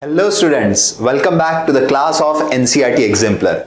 Hello students, welcome back to the class of NCERT exemplar.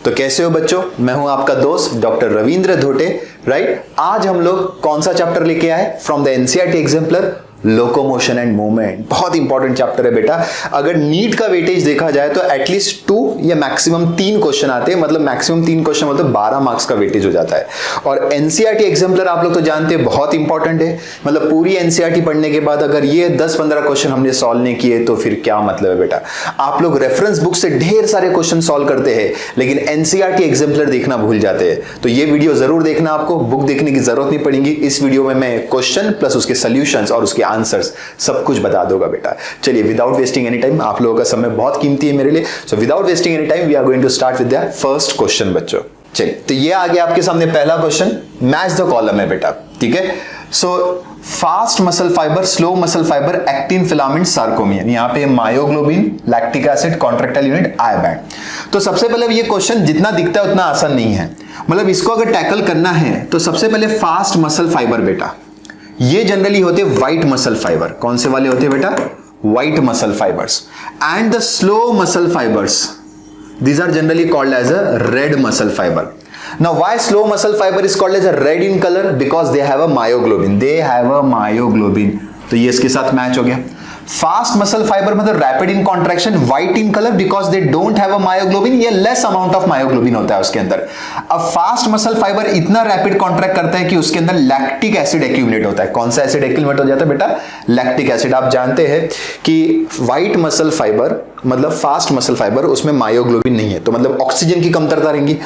तो कैसे हो बच्चों, मैं हूं आपका दोस्त डॉक्टर रविंद्र धोटे। राइट, आज हम लोग कौन सा चैप्टर लेके आए from the NCERT exemplar? Locomotion and movement. बहुत इंपॉर्टेंट चैप्टर है बेटा। अगर नीट का वेटेज देखा जाए तो एटलीस्ट 2 या मैक्सिमम 3 क्वेश्चन आते हैं, मतलब मैक्सिमम 3 क्वेश्चन मतलब 12 मार्क्स का वेटेज हो जाता है। और एनसीईआरटी एग्जाम्पलर आप लोग तो जानते हैं बहुत इंपॉर्टेंट है। मतलब पूरी एनसीईआरटी पढ़ने के बाद अगर ये 10-15 क्वेश्चन हमने सॉल्व नहीं किए तो फिर क्या मतलब है बेटा। आप लोग रेफरेंस बुक से ढेर सारे क्वेश्चन सॉल्व करते हैं लेकिन एनसीईआरटी एग्जाम्पलर देखना भूल जाते हैं। तो ये वीडियो जरूर देखना, आपको बुक देखने की जरूरत नहीं पड़ेगी। इस वीडियो में मैं क्वेश्चन प्लस उसके सॉल्यूशंस और उसके आंसर्स सब कुछ बता दूंगा बेटा। चलिए, विदाउट वेस्टिंग एनी टाइम, आप लोगों का समय बहुत कीमती है मेरे लिए, so without wasting any time we are going to start with the first question बच्चों। चलिए, तो ये आ गया आपके सामने पहला क्वेश्चन। मैच द कॉलम है बेटा, ठीक है। So fast muscle fibre, slow muscle fibre, actin filament, sarcomere. यहाँ पे myoglobin, lactic acid, contractile unit, I band. तो सबसे पहले ये क्वेश्चन जितना दिखता है उतना आसान नहीं है। मतलब इसको अगर टैकल करना है तो सबसे पहले फास्ट मसल फाइबर बेटा, ये जनरली होते व्हाइट मसल फाइबर। कौन से वाले होते हैं बेटा? White muscle fibres. And the slow muscle fibres, these are generally called as a red muscle fiber. Now why slow muscle fiber is called as a red in color? Because they have a myoglobin. They have a myoglobin. तो ये इसके साथ match हो गया। Fast muscle fibre मतलब rapid in contraction, white in colour because they don't have a myoglobin, ये less amount of myoglobin होता है उसके अंदर। अब फास्ट मसल फाइबर इतना रैपिड कॉन्ट्रैक्ट करता है कि उसके अंदर लैक्टिक एसिड एक्यूमुलेट होता है। कौन सा एसिड एक्यूमुलेट हो जाता है बेटा? Lactic acid. आप जानते हैं कि व्हाइट मसल फाइबर मतलब फास्ट मसल फाइबर, उसमें मायोग्लोबिन नहीं है, तो मतलब ऑक्सीजन की कमतरता रहेंगी।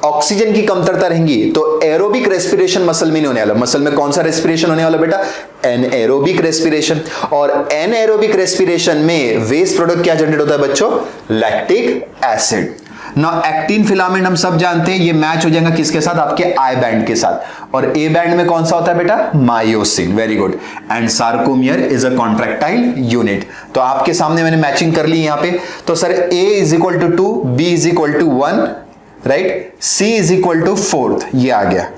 ऑक्सीजन की कमतरता रहेंगी तो एरोबिक रेस्पिरेशन मसल में नहीं होने वाला। मसल में कौन सा रेस्पिरेशन होने वाला बेटा? Anaerobic respiration. और एनएरोबिक रेस्पिरेशन में वेस्ट प्रोडक्ट क्या जनरेट होता है बच्चों? Lactic acid. ना एक्टिन फिलामेंट हम सब जानते हैं, ये मैच हो जाएगा किसके साथ? आपके आई बैंड के साथ। और ए बैंड में कौन सा होता है बेटा? Myosin. Very good. And sarcomere is a contractile unit. तो आपके सामने मैंने मैचिंग कर ली यहां पे। तो sir A is equal to 2, B is equal to 1, right, C is equal to 4, ये आ गया।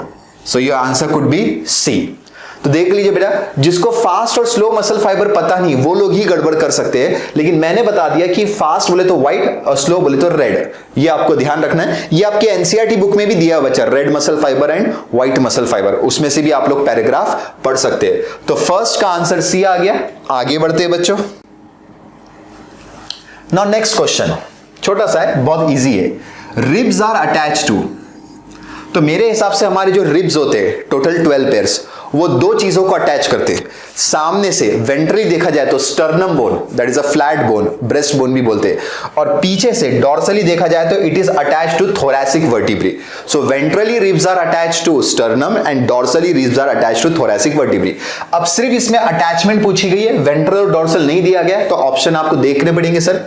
So your answer could be C. तो देख लीजिए बेटा, जिसको फास्ट और स्लो मसल फाइबर पता नहीं वो लोग ही गड़बड़ कर सकते हैं, लेकिन मैंने बता दिया कि फास्ट बोले तो व्हाइट और स्लो बोले तो रेड। ये आपको ध्यान रखना है। ये आपके एनसीईआरटी बुक में भी दिया हुआ बच्चा, red muscle fibre and white muscle fibre, उसमें से भी आप लोग पैराग्राफ पढ़ सकते हैं। तो फर्स्ट का आंसर सी आ गया। आगे बढ़ते हैं बच्चों। नाउ नेक्स्ट क्वेश्चन छोटा सा है, बहुत इजी है। रिब्स आर अटैच्ड टू, तो मेरे हिसाब से हमारे जो रिब्स होते हैं टोटल 12 पेयर्स, वो 2 चीजों को अटैच करते हैं। सामने से वेंट्रली देखा जाए तो sternum bone, that is a flat bone, breast bone भी बोलते हैं। और पीछे से डॉर्सली देखा जाए तो it is attached to thoracic vertebrae. So ventrally ribs are attached to sternum and dorsally ribs are attached to thoracic vertebrae. अब सिर्फ इसमें अटैचमेंट पूछी गई है, वेंट्रल और डॉर्सल नहीं दिया गया, तो ऑप्शन आपको देखने पड़ेंगे sir.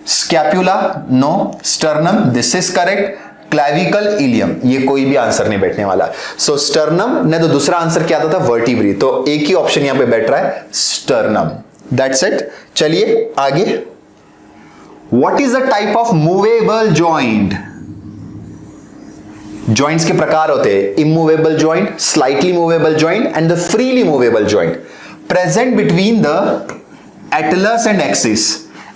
Scapula no, sternum this is correct, clavicle, ilium, ये कोई भी आंसर नहीं बैठने वाला। सो स्टर्नम नहीं तो दूसरा आंसर क्या था? वर्टिब्री। तो एक ही ऑप्शन यहां पे बैठ रहा है, स्टर्नम। That's it. चलिए आगे। What is the type of movable joint? Joints के प्रकार होते हैं immovable joint, slightly movable joint and the freely movable joint present between the Atlas and axis.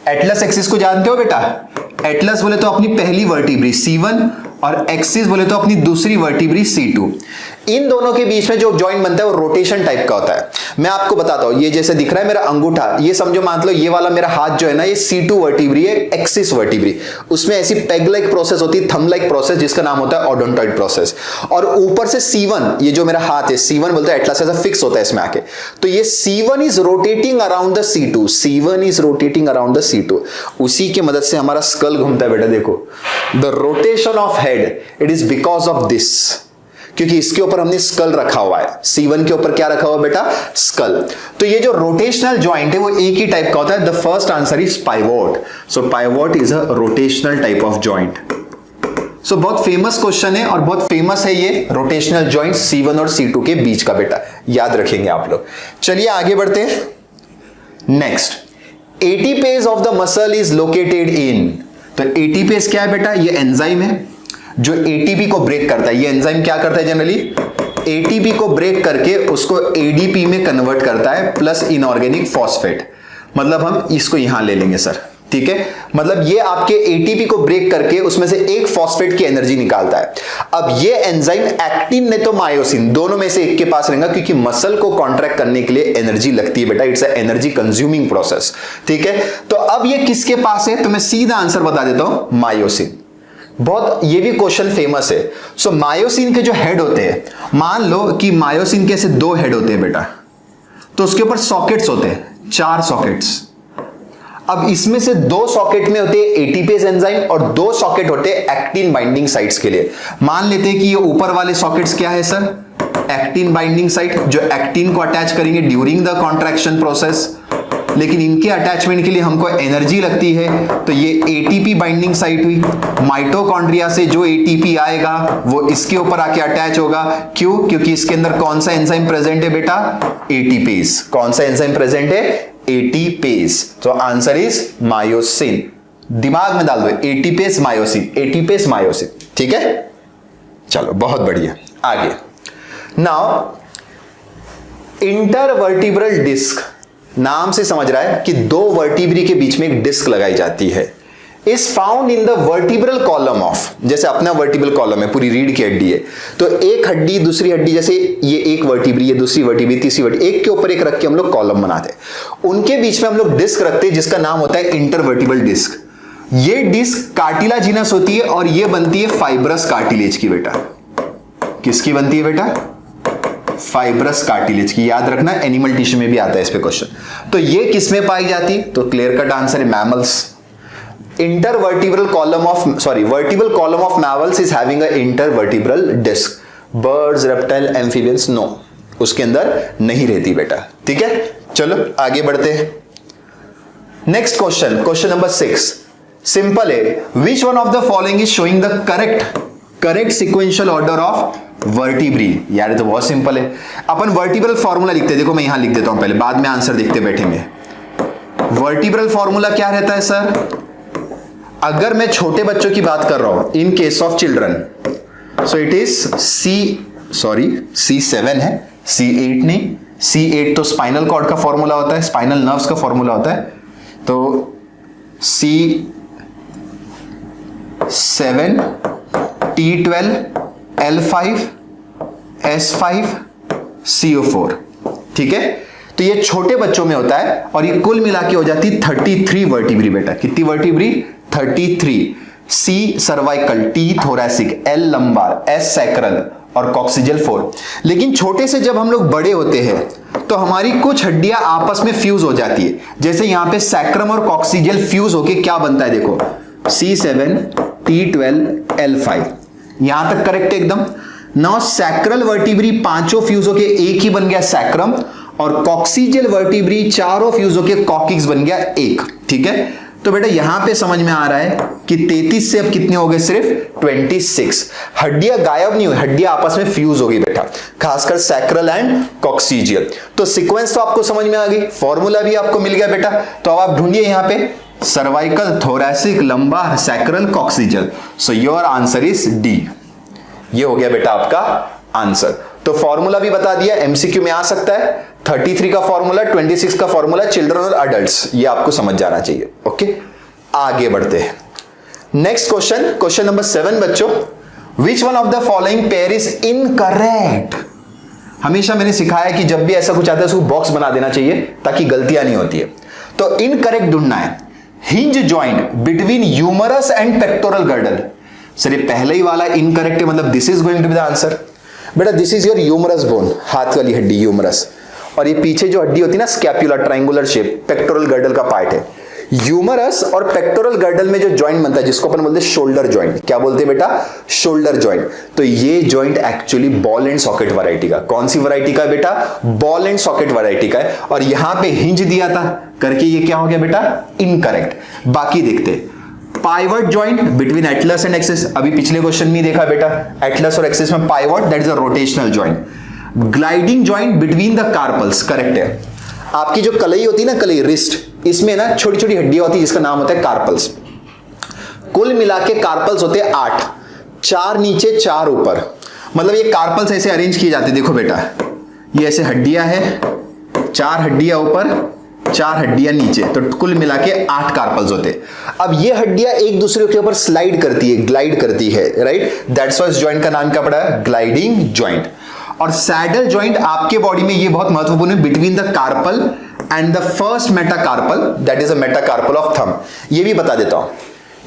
Atlas axis को जानते हो बेटा? एटलस बोले तो अपनी पहली वर्टिब्री C1 और एक्सिस बोले तो अपनी दूसरी वर्टिब्री C2। इन दोनों के बीच में जो जॉइंट बनता है वो रोटेशन टाइप का होता है। मैं आपको बताता हूं, ये जैसे दिख रहा है मेरा अंगूठा, ये समझो मान लो ये वाला मेरा हाथ जो है ना, ये C2 वर्टिब्री है, एक्सिस वर्टिब्री। उसमें ऐसी पेग लाइक प्रोसेस होती है, थंब लाइक प्रोसेस, जिसका नाम होता है ओडोंटॉइड प्रोसेस। और ऊपर से C1, ये जो मेरा हाथ है C1 बोलते हैं, एटलस ऐसा फिक्स होता है इसमें आके। तो ये C1 is rotating around the C2, C1 is rotating around the C2। उसी की मदद से हमारा स्कल घूमता है बेटा। देखो, the rotation of head, it is because of this, क्योंकि इसके ऊपर हमने स्कल रखा हुआ है। C1 के ऊपर क्या रखा हुआ है बेटा? स्कल। तो ये जो रोटेशनल जॉइंट है वो एक ही टाइप का होता है। The first answer is pivot. So pivot is a rotational type of joint. So बहुत फेमस क्वेश्चन है और बहुत फेमस है ये रोटेशनल जॉइंट C1 और C2 के बीच का बेटा, याद रखेंगे आप लोग। चलिए आगे बढ़ते हैं। Next, ATPase of the muscle is located in. तो एटीपेज क्या है बेटा? ये एंजाइम है जो एटीपी को ब्रेक करता है। ये एंजाइम क्या करता है? जनरली एटीपी को ब्रेक करके उसको एडीपी में कन्वर्ट करता है, प्लस इनऑर्गेनिक फॉस्फेट। मतलब हम इसको यहां ले लेंगे सर, ठीक है, मतलब ये आपके एटीपी को ब्रेक करके उसमें से एक फॉस्फेट की एनर्जी निकालता है। अब ये एंजाइम एक्टिन ने तो मायोसिन, दोनों में से एक के पास रहेगा, क्योंकि मसल को कॉन्ट्रैक्ट करने के लिए एनर्जी लगती है बेटा, it's a energy consuming process. ठीक है, तो अब ये किसके पास है, तो मैं सीधा आंसर बता देता हूं, मायोसिन। बहुत ये भी क्वेश्चन फेमस है। सो मायोसिन के जो हेड होते हैं, मान लो कि मायोसिन के ऐसे 2 हेड होते हैं बेटा, तो उसके ऊपर सॉकेट्स होते हैं, 4 सॉकेट्स। अब इसमें से 2 सॉकेट में होते हैं एटीपेज एंजाइम और 2 सॉकेट होते हैं एक्टिन बाइंडिंग साइट्स के लिए। मान लेते हैं कि ये ऊपर वाले सॉकेट्स क्या है सर, एक्टिन बाइंडिंग साइट, जो एक्टिन को अटैच करेंगे ड्यूरिंग द कॉन्ट्रैक्शन प्रोसेस, लेकिन इनके अटैचमेंट के लिए हमको एनर्जी लगती है, तो ये एटीपी बाइंडिंग साइट हुई। माइटोकॉन्ड्रिया से जो एटीपी आएगा वो इसके ऊपर आके अटैच होगा, क्यों, क्योंकि इसके अंदर कौन सा एंजाइम प्रेजेंट है बेटा, एटीपेज। कौन सा एंजाइम प्रेजेंट है, एटीपेज। तो आंसर इज मायोसिन। दिमाग में डाल दो, एटीपेज मायोसिन, एटीपेज मायोसिन। ठीक है, चलो बहुत बढ़िया, आगे। नाउ इंटरवर्टिब्रल डिस्क, नाम से समझ रहा है कि 2 वर्टिब्री के बीच में एक डिस्क लगाई जाती है, is found in the vertebral column of, जैसे अपना वर्टिब्रल कॉलम है, पूरी रीढ़ की हड्डी है, तो एक हड्डी दूसरी हड्डी, जैसे ये एक वर्टिब्री, ये दूसरी वर्टिब्री, तीसरी वर्टिब्री, एक के ऊपर एक रख के हम लोग कॉलम बनाते हैं। उनके बीच में हम लोग डिस्क रखते हैं जिसका नाम होता है इंटरवर्टिब्रल डिस्क। ये डिस्क कार्टिलाजिनस होती है और ये बनती है फाइब्रस कार्टिलेज की बेटा। किसकी बनती है बेटा, फाइब्रस कार्टिलेज की। याद रखना, एनिमल टिश्यू में भी आता है इस पे क्वेश्चन। तो ये किस में पाई जाती है, तो क्लियर कट आंसर है mammals. Intervertebral column of, sorry, vertebral column of mammals is having a intervertebral disc. Birds, reptile, amphibians no, उसके अंदर नहीं रहती बेटा। ठीक है, चलो आगे बढ़ते हैं। Next question, question number 6, simple है। Which one of the following is showing the correct sequential order of vertebrae. यार ये तो बहुत सिंपल है। अपन वर्टिब्रल फॉर्मूला लिखते हैं, देखो मैं यहां लिख देता हूं पहले, बाद में आंसर देखते बैठेंगे। वर्टिब्रल फॉर्मूला क्या रहता है सर, अगर मैं छोटे बच्चों की बात कर रहा हूं, in case of children, so it is C7 है, C8 नहीं। C8 तो स्पाइनल कॉर्ड का फॉर्मूला होता है, स्पाइनल नर्व्स का फॉर्मूला होता है, तो C7, T12, L5, S5, CO4। ठीक है, तो ये छोटे बच्चों में होता है और ये कुल मिला के हो जाती 33 वर्टिब्री बेटा। कितनी vertebrae, 33। C cervical, T thoracic, L lumbar, S sacral और कॉक्सिजल 4। लेकिन छोटे से जब हम लोग बड़े होते हैं तो हमारी कुछ हड्डियां आपस में फ्यूज हो जाती है, जैसे यहां पे सैक्रम और कॉक्सिजल फ्यूज होके क्या बनता है, देखो C7, T12, L5। यहां तक करेक्ट है एकदम। नाउ सैक्रल वर्टिब्री 5 फ्यूज होके एक ही बन गया सैक्रम, और कॉक्सिजल वर्टिब्री 4 फ्यूज होके कॉकिक्स बन गया एक। ठीक है, तो बेटा यहां पे समझ में आ रहा है कि 33 से अब कितने हो गए, सिर्फ 26। हड्डियां गायब नहीं हुई, हड्डियां आपस में फ्यूज हो गई बेटा, खासकर सैक्रल एंड कॉक्सिजियल। तो सीक्वेंस तो आपको समझ में आ गई, फॉर्मूला भी आपको मिल गया बेटा। तो अब आप ढूंढिए यहां पे cervical, thoracic, lumbar, sacral, coccygeal. So your answer is D. ये हो गया बेटा आपका आंसर। तो फॉर्मूला भी बता दिया, एमसीक्यू में आ सकता है। 33 का फॉर्मूला, 26 का फॉर्मूला, चिल्ड्रन और अडल्ट्स, ये आपको समझ जाना चाहिए। ओके, आगे बढ़ते हैं। नेक्स्ट क्वेश्चन, क्वेश्चन नंबर 7 बच्चों, विच one of the following pair is incorrect. हमेशा मैंने सिखाया कि जब भी ऐसा कुछ आता है उसको बॉक्स बना देना चाहिए ताकि गलतियां नहीं होती है। तो इनकरेक्ट ढूंढना है। Hinge joint between humerus and pectoral girdle. Sir ये पहले ही वाला इनकरेक्ट है, मतलब this is going to be the answer. बेटा this is your humerus bone, हाथ वाली हड्डी ह्यूमरस, और ये पीछे जो हड्डी होती है ना scapula, triangular shape, pectoral girdle का पार्ट है। ह्यूमरस और पेक्टोरल गर्डल में जो जॉइंट बनता है जिसको अपन बोलते हैं शोल्डर जॉइंट, क्या बोलते हैं बेटा, शोल्डर जॉइंट। तो ये joint actually ball and socket variety का, कौन सी वैरायटी का है बेटा, बॉल एंड सॉकेट वैरायटी का है। और यहां पे हिंज दिया था करके ये क्या हो गया बेटा, इनकरेक्ट। बाकी देखते, pivot joint between Atlas and axis, अभी पिछले क्वेश्चन में देखा बेटा, एटलस और एक्सिस में pivot, that is a rotational joint. Gliding joint between the carpals, correct है। आपकी जो कलाई होती है ना, कलाई, रिस्ट, इसमें ना छोटी छोटी हड्डियां होती है जिसका नाम होता है कार्पल्स। कुल मिला के कार्पल्स होते हैं 8, 4 नीचे 4 ऊपर। मतलब ये कार्पल्स ऐसे अरेंज किए जाते हैं, देखो बेटा ये ऐसे हड्डियां है, 4 हड्डियां ऊपर, 4 हड्डियां नीचे, तो कुल मिला के 8 कार्पल्स होते हैं। अब ये हड्डियां एक दूसरे के ऊपर स्लाइड करती है, ग्लाइड करती है, राइट। दैट्स व्हाई इस जॉइंट का नाम क्या पड़ा है? Gliding joint. और सैडल जॉइंट आपके बॉडी में ये बहुत महत्वपूर्ण है, between the carpal and the first metacarpal, that is a metacarpal of thumb. ये भी बता देता हूं,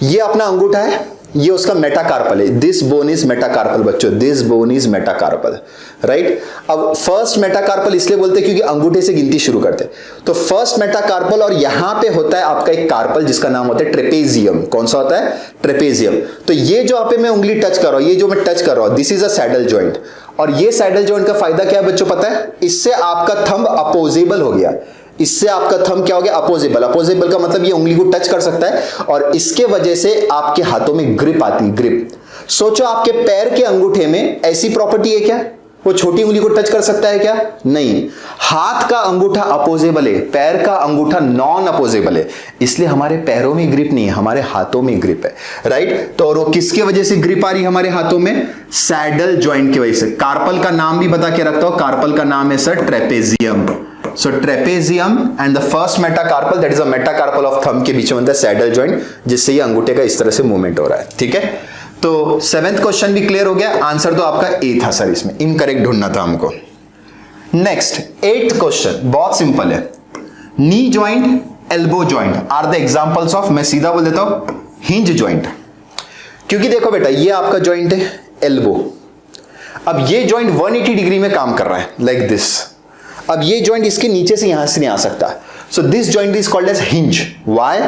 ये अपना अंगूठा है, ये उसका मेटाकार्पल है। दिस बोन इज मेटाकार्पल बच्चों, this bone is metacarpal, right. अब फर्स्ट मेटाकार्पल इसलिए बोलते हैं क्योंकि अंगूठे से गिनती शुरू करते हैं। तो फर्स्ट मेटाकार्पल, और यहां पे होता है आपका एक कार्पल जिसका नाम होता है ट्रेपेजियम। कौन सा होता है? ट्रेपेजियम। तो ये जो आप मैं उंगली टच कर रहा हूं, ये जो मैं टच कर रहा हूं, this is a saddle joint. और ये सैडल जॉइंट का फायदा क्या है बच्चों पता है? इससे आपका थंब अपोजेबल हो गया। इससे आपका थंब क्या हो गया? अपोजेबल। अपोजेबल का मतलब ये उंगली को टच कर सकता है, और इसके वजह से आपके हाथों में ग्रिप आती है, ग्रिप। सोचो आपके पैर के अंगूठे में ऐसी प्रॉपर्टी है क्या? वो छोटी उंगली को टच कर सकता है क्या? नहीं। हाथ का अंगूठा अपोजेबल है, पैर का अंगूठा नॉन अपोजेबल है, इसलिए हमारे पैरों में ग्रिप नहीं है, हमारे हाथों में ग्रिप है, राइट। तो और वो किसकी वजह से ग्रिप आ रही है हमारे हाथों में? सैडल जॉइंट की वजह से। कार्पल का नाम भी बता के रखता हूं, कार्पल का नाम है sir trapezium. So trapezium and the first metacarpal, that is a metacarpal of thumb, के बीच में बनता है सैडल जॉइंट, जिससे ये अंगूठे का इस तरह से मूवमेंट हो रहा है, ठीक है। तो 7th क्वेश्चन भी क्लियर हो गया। आंसर तो आपका ए था सर, इसमें इनकरेक्ट ढूंढना था हमको। नेक्स्ट 8th क्वेश्चन बहुत सिंपल है। Knee joint, elbow joint are the examples of, मैं सीधा बोल देता हूं, हिंज जॉइंट। क्योंकि देखो बेटा, ये आपका जॉइंट है एल्बो। अब ये जॉइंट 180 डिग्री में काम कर रहा है, लाइक दिस। अब ये जॉइंट इसके नीचे से यहां से नहीं आ सकता। So this joint is called as hinge. Why?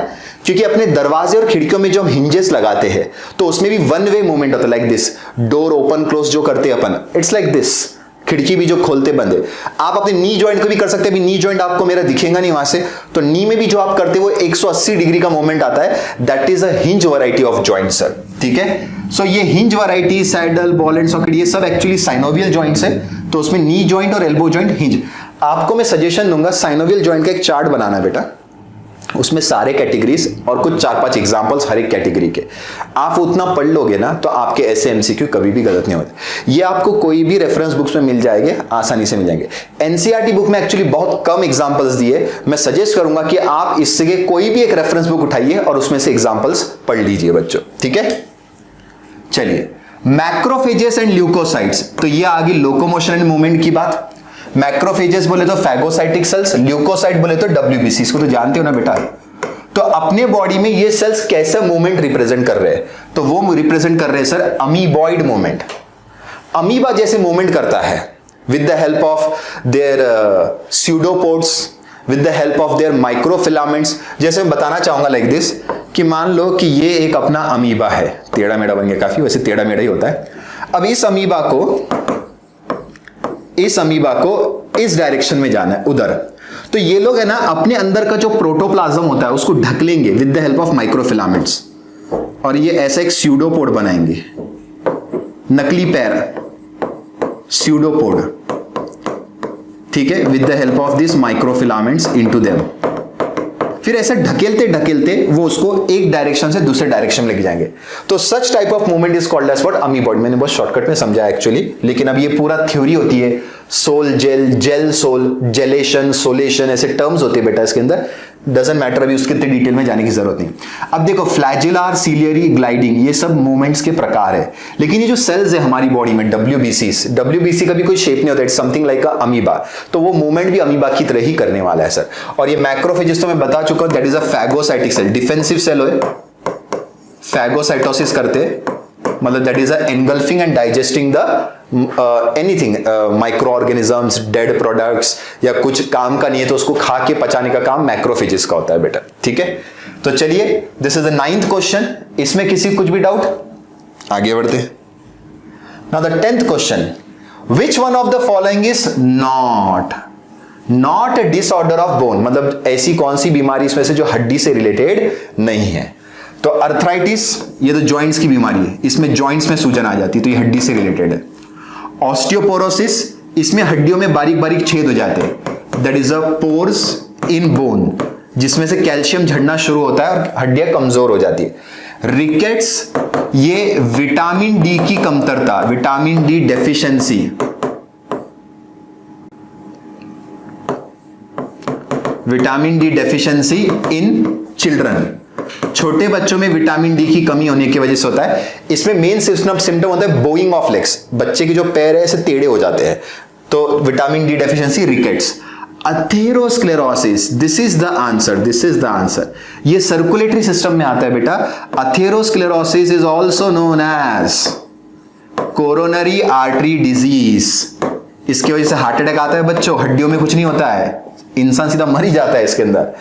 क्योंकि अपने दरवाजे और खिड़कियों में जो हम हिंजेस लगाते हैं, तो उसमें भी वन वे मूवमेंट होता है, like this. Door open close जो करते हैं अपन, इट्स लाइक दिस। खिड़की भी जो खोलते बंद है, आप अपने नी जॉइंट को भी कर सकते हैं। अभी नी जॉइंट आपको मेरा दिखेगा नहीं वहां से, तो नी में भी जो आप करते हो वो 180 डिग्री का मूवमेंट आता है, that is a hinge variety of joint sir, ठीक है। सो ये hinge variety, saddle, ball and socket, ये सब एक्चुअली साइनोवियल जॉइंट्स है। तो उसमें नी जॉइंट और एल्बो जॉइंट, हिंज। आपको मैं सजेशन दूंगा, साइनोवियल जॉइंट का एक चार्ट बनाना है बेटा, उसमें सारे कैटेगरीज और कुछ 4-5 एग्जांपल्स हर एक कैटेगरी के। आप उतना पढ़ लोगे ना, तो आपके ऐसे एमसीक्यू कभी भी गलत नहीं होते। ये आपको कोई भी रेफरेंस बुक्स में मिल जाएंगे, आसानी से मिल जाएंगे। एनसीईआरटी बुक में एक्चुअली बहुत कम एग्जांपल्स दिए। मैं सजेस्ट करूंगा कि आप इससे कोई भी एक रेफरेंस बुक उठाइए और उसमें से एग्जांपल्स पढ़ लीजिए बच्चों, ठीक है। चलिए, मैक्रोफेजेस एंड ल्यूकोसाइट्स, तो ये आ गई लोकोमोशन एंड मूवमेंट की बात। मैक्रोफेजेस बोले तो फैगोसाइटिक सेल्स, ल्यूकोसाइट बोले तो डब्ल्यूबीसी, इसको तो जानते हो ना बेटा। तो अपने बॉडी में ये सेल्स कैसे मूवमेंट रिप्रेजेंट कर रहे हैं? तो वो रिप्रेजेंट कर रहे हैं सर अमीबॉइड मूवमेंट। अमीबा जैसे मूवमेंट करता है with the help of their pseudopods, with the help of their microfilaments. जैसे मैं बताना चाहूंगा लाइक दिस, कि मान लो कि ये एक अपना अमीबा है, टेढ़ा मेढ़ा बन गया काफी, वैसे टेढ़ा मेढ़ा ही होता है। अब इस अमीबा को इस डायरेक्शन में जाना है, उधर। तो ये लोग है ना, अपने अंदर का जो प्रोटोप्लाज्म होता है उसको ढक लेंगे with the help of microfilaments, और ये ऐसा एक स्यूडोपोड बनाएंगे, नकली पैर, स्यूडोपोड, ठीक है, with the help of this microfilaments into them. फिर ऐसे ढकेलते ढकेलते वो उसको एक डायरेक्शन से दूसरे डायरेक्शन में लेके जाएंगे। तो such type of movement is called as what? Amoeboid. मैंने बहुत शॉर्टकट में समझा एक्चुअली, लेकिन अब ये पूरा थ्योरी होती है। Sol gel, gel sol, gelation, solation, ऐसे टर्म्स होते हैं बेटा इसके अंदर। डजंट मैटर, अभी उसके डिटेल में जाने की जरूरत नहीं। अब देखो, फ्लैजिलार, सीलियरी, ग्लाइडिंग, ये सब मूवमेंट्स के प्रकार है। लेकिन ये जो सेल्स है हमारी बॉडी में, डब्ल्यूबीसी का भी कोई शेप नहीं होता, it's something like a amoeba. तो वो मूवमेंट भी अमीबा की तरह ही करने वाला है सर। और ये मैक्रोफेजेस तो मैं बता चुका हूं, that is a phagocytic cell, defensive cell है, फैगोसाइटोसिस करते, मतलब that is a engulfing and digesting the anything, micro organisms, dead products, या कुछ काम का नहीं है तो उसको खा के पचाने का काम मैक्रोफेजेस का होता है बेटा, ठीक है। तो चलिए, this is the 9th question. इसमें किसी कुछ भी डाउट? आगे बढ़ते हैं। Now the 10th question, which one of the following is not a disorder of bone, मतलब ऐसी कौन सी बीमारी इसमें से जो हड्डी से रिलेटेड नहीं है? तो अर्थराइटिस, ये तो जॉइंट्स की बीमारी है, इसमें जॉइंट्स में सूजन आ जाती है, तो ये हड्डी से रिलेटेड है। ऑस्टियोपोरोसिस, इसमें हड्डियों में बारीक बारीक छेद हो जाते हैं, that is a pores in bone, जिसमें से कैल्शियम झड़ना शुरू होता है और हड्डियां कमजोर हो जाती है। रिकेट्स, ये विटामिन डी की कमतरता, vitamin D deficiency, vitamin D deficiency in children, छोटे बच्चों में विटामिन डी की कमी होने की वजह से होता है। इसमें मेन सिम्टम होता है बोइंग ऑफ लेग्स, बच्चे के जो पैर है ऐसे टेढ़े हो जाते हैं, तो vitamin D deficiency rickets. Atherosclerosis, this is the answer. ये सर्कुलेटरी सिस्टम में आता है बेटा। Atherosclerosis is also known as coronary artery disease. इसकी वजह से हार्ट अटैक आता है बच्चों, हड्डियों में कुछ नहीं होता है, इंसान सीधा मर ही जाता है इसके अंदर।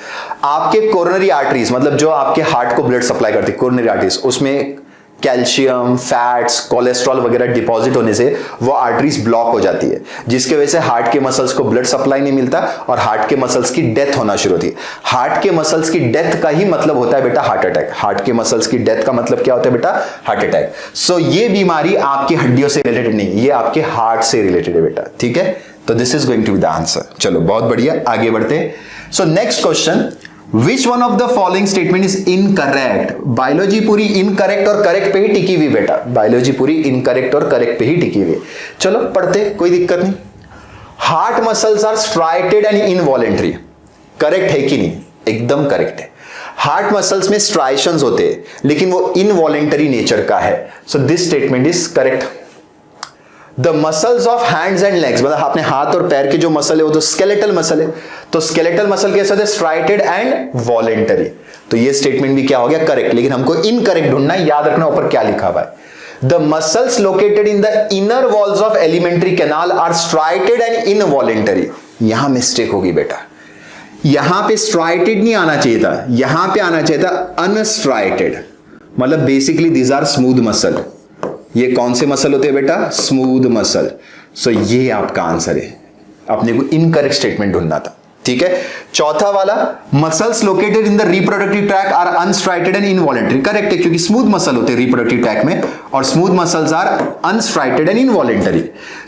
आपके कोरोनरी आर्टरीज मतलब जो आपके हार्ट को ब्लड सप्लाई करती है, कोरोनरी आर्टरीज, उसमें कैल्शियम, फैट्स, कोलेस्ट्रॉल वगैरह डिपॉजिट होने से वो आर्टरीज ब्लॉक हो जाती है, जिसकी वजह से हार्ट के मसल्स को ब्लड सप्लाई नहीं मिलता और हार्ट के मसल्स की डेथ होना शुरू होती है। हार्ट के मसल्स की डेथ का ही मतलब होता है बेटा हार्ट अटैक। हार्ट के मसल्स की डेथ का मतलब क्या होता है बेटा? Heart attack. सो ये बीमारी आपकी हड्डियों से रिलेटेड नहीं, ये आपके हार्ट से रिलेटेड है बेटा, ठीक है? तो this is going to be the answer. चलो बहुत बढ़िया, आगे बढ़ते। So next question, Which one of the following statement is incorrect? Biology पूरी इनकरेक्ट और करेक्ट पे ही टिकी हुई बेटा, बायोलॉजी पूरी इनकरेक्ट और करेक्ट पे ही टिकी हुई। चलो पढ़ते, कोई दिक्कत नहीं। Heart muscles are striated and involuntary, correct है कि नहीं? एकदम करेक्ट है। हार्ट मसल्स में स्ट्राइशंस होते हैं लेकिन वो इनवॉलेंटरी नेचर का है, so this statement is correct. The muscles of hands and legs, मतलब अपने हाथ और पैर के जो मसल है वो तो स्केलेटल मसल है, तो स्केलेटल मसल कैसे होते हैं? Striated and voluntary. तो ये स्टेटमेंट भी क्या हो गया? करेक्ट। लेकिन हमको इनकरेक्ट ढूंढना है, याद रखना ऊपर क्या लिखा हुआ है। The muscles located in the inner walls of alimentary canal are striated and involuntary. यहां मिस्टेक होगी बेटा, यहां पे स्ट्राइटेड नहीं आना चाहिए था, यहां पे आना चाहिए था अनस्ट्राइटेड। मतलब basically these are smooth muscle. ये कौन से मसल होते हैं बेटा? Smooth muscle. सो ये आपका आंसर है, अपने को इनकरेक्ट स्टेटमेंट ढूंढना था, ठीक है? चौथा वाला, muscles located in the reproductive tract are unstriated and involuntary, correct है क्योंकि स्मूथ मसल होते हैं रिप्रोडक्टिव ट्रैक में और smooth muscles are unstriated and involuntary.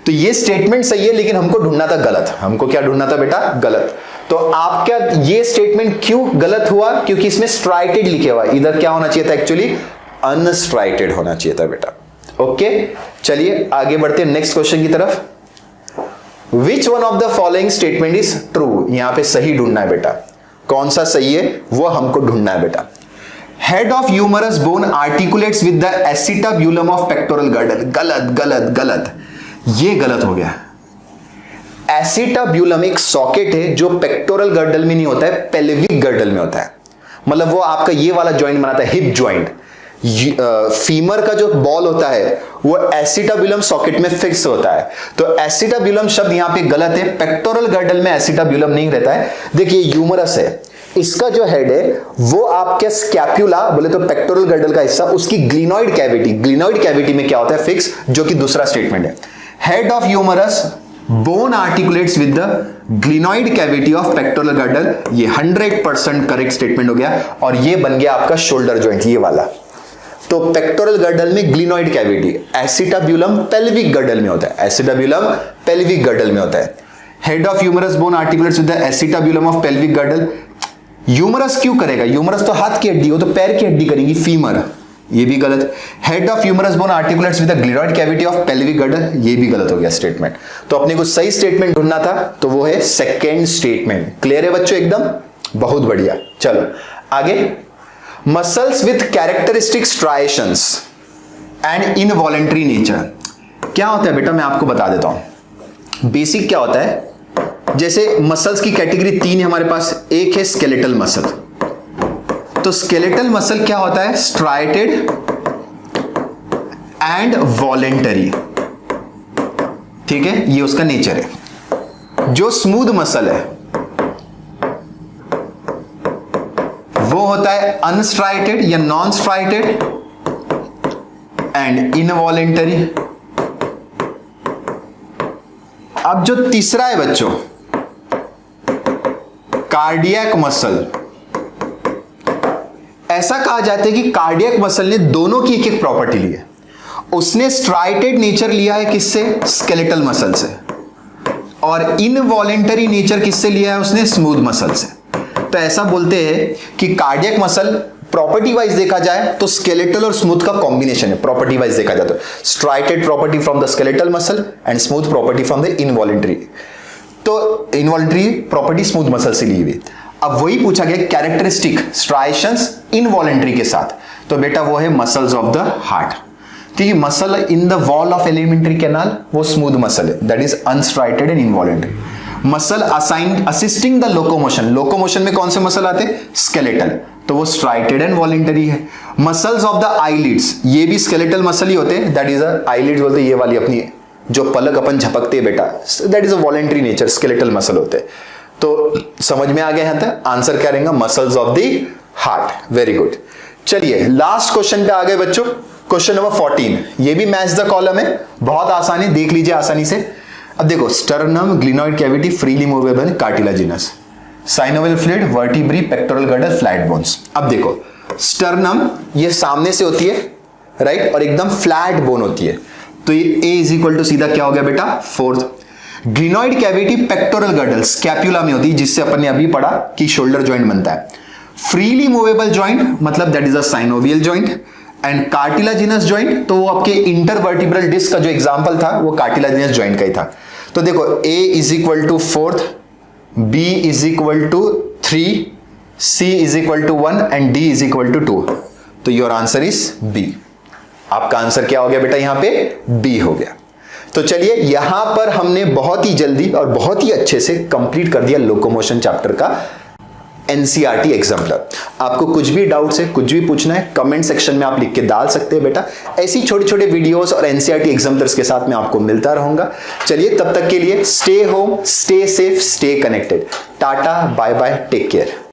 तो ये स्टेटमेंट सही है लेकिन हमको ढूंढना था गलत। हमको क्या ढूंढना था बेटा? गलत। तो आपका ये स्टेटमेंट क्यों गलत हुआ? क्योंकि इसमें स्ट्राइटेड लिखे हुआ है, इधर क्या होना चाहिए था? एक्चुअली अनस्ट्राइटेड होना चाहिए था बेटा। ओके, चलिए आगे बढ़ते हैं नेक्स्ट क्वेश्चन की तरफ। विच one of the following statement is true? यहां पे सही ढूंढना है बेटा, कौन सा सही है वो हमको ढूंढना है बेटा। Head of humerus bone articulates with the acetabulum of pectoral girdle. गलत गलत गलत, ये गलत हो गया। एसिटाब्यूलम एक सॉकेट है जो पेक्टोरल गर्डल में नहीं होता है, पेल्विक गर्डल में होता है। मतलब वो आपका ये वाला जॉइंट बनाता है, हिप जॉइंट। फीमर का जो बॉल होता है वो एसिटाब्यूलम सॉकेट में फिक्स होता है, तो एसिटाब्यूलम शब्द यहां पे गलत है। पेक्टोरल गर्डल में एसिटाब्यूलम नहीं रहता है। देखिए ह्यूमरस है, इसका जो हेड है वो आपके स्कैप्यूला बोले तो पेक्टोरल गर्डल का हिस्सा, उसकी ग्लिनॉइड कैविटी में क्या होता है? फिक्स, जो कि दूसरा स्टेटमेंट है। Head of humerus bone articulates with the glenoid cavity of pectoral girdle, ये 100% करेक्ट स्टेटमेंट हो गया और ये बन गया आपका शोल्डर जॉइंट, ये वाला। तो पेक्टोरल गर्डल में glenoid cavity, acetabulum pelvic girdle में होता है, एसिटाब्यूलम पेल्विक गर्डल में होता है। Head of humerus bone articulates with the acetabulum of pelvic girdle. Humerus क्यों करेगा? ह्यूमरस तो हाथ की हड्डी हो, तो पैर की हड्डी करेगी फीमर, ये भी गलत। Head of humerus bone articulates with the glenoid cavity of pelvic girdle, ये भी गलत हो गया स्टेटमेंट। तो अपने को सही स्टेटमेंट ढूंढना था, तो वो है सेकेंड स्टेटमेंट। क्लियर है बच्चों? एकदम बहुत बढ़िया। चलो आगे। Muscles with characteristic striations and involuntary nature, क्या होता है बेटा? मैं आपको बता देता हूं। बेसिक क्या होता है, जैसे मसल्स की कैटेगरी 3 है हमारे पास। एक है स्केलेटल मसल, तो स्केलेटल मसल क्या होता है? स्ट्राइटेड एंड वॉलेंटरी, ठीक है, ये उसका नेचर है। जो स्मूथ मसल है वो होता है अनस्ट्राइटेड या नॉन स्ट्राइटेड एंड इनवॉलेंटरी। अब जो तीसरा है बच्चों, कार्डियक मसल, ऐसा कहा जाता है कि कार्डियक मसल ने दोनों की एक एक प्रॉपर्टी ली है। उसने स्ट्राइटेड नेचर लिया है किससे? स्केलेटल मसल से, और इनवॉलेंटरी नेचर किससे लिया है उसने? स्मूथ मसल से। तो ऐसा बोलते हैं कि कार्डियक मसल प्रॉपर्टी वाइज देखा जाए तो स्केलेटल और स्मूथ का कॉम्बिनेशन है। प्रॉपर्टी वाइज देखा जाए तो striated property from the skeletal muscle and smooth property from the involuntary. तो इनवॉलेंटरी प्रॉपर्टी स्मूथ मसल से ली हुई। अब वही पूछा गया कैरेक्टरिस्टिक स्ट्राइशंस इनवॉलेंट्री के साथ, तो बेटा वो है मसल्स ऑफ द हार्ट। ठीक, muscle in the wall of alimentary canal वो स्मूथ मसल है, that is unstriated and involuntary. Muscle assigned assisting the locomotion, locomotion में कौन से मसल आते हैं? स्केलेटल, तो वो स्ट्राइटेड एंड वॉलेंटरी है। मसल्स ऑफ द आईलिड्स, ये भी स्केलेटल मसल ही होते हैं, दैट इज आईलिड्स बोलते हैं ये वाली अपनी जो पलक अपन झपकते हैं बेटा, that is a voluntary nature, skeletal muscle होते हैं। तो समझ में आ गया है, आंसर क्या रहेगा? Muscles of the heart. Very good. चलिए लास्ट क्वेश्चन पे आ गए बच्चों, क्वेश्चन नंबर 14। ये भी मैच द कॉलम है, बहुत आसान है, देख लीजिए आसानी से। अब देखो, sternum, glenoid cavity, freely movable, cartilaginous, synovial fluid, vertebrae, pectoral girder, flat bones. अब देखो, स्टर्नम ये सामने से होती है, राइट, और एकदम फ्लैट बोन होती है, तो ये A इज इक्वल टू सीधा क्या हो गया बेटा? 4th। Glenoid cavity pectoral girdle scapula में होती है, जिससे अपन ने अभी पढ़ा कि शोल्डर जॉइंट बनता है। फ्रीली मूवेबल जॉइंट मतलब that is a synovial joint, and cartilaginous joint तो वो आपके इंटरवर्टिब्रल डिस्क का जो एग्जांपल था वो कार्टिलाजिनस जॉइंट का ही था। तो देखो A is equal to 4th, B is equal to 3, C is equal to 1 and D is equal to 2। तो योर आंसर इज B। आपका आंसर क्या हो गया बेटा? यहां पे B हो गया। तो चलिए यहां पर हमने बहुत ही जल्दी और बहुत ही अच्छे से कंप्लीट कर दिया लोकोमोशन चैप्टर का एनसीईआरटी एग्जाम्पलर। आपको कुछ भी डाउट्स है, कुछ भी पूछना है, कमेंट सेक्शन में आप लिख के डाल सकते हैं बेटा। ऐसी छोटे छोटे वीडियोस और एनसीईआरटी एग्जाम्पलर्स के साथ मैं आपको मिलता रहूंगा। चलिए तब तक के लिए stay home, stay safe, stay connected. Tata, bye bye, take care.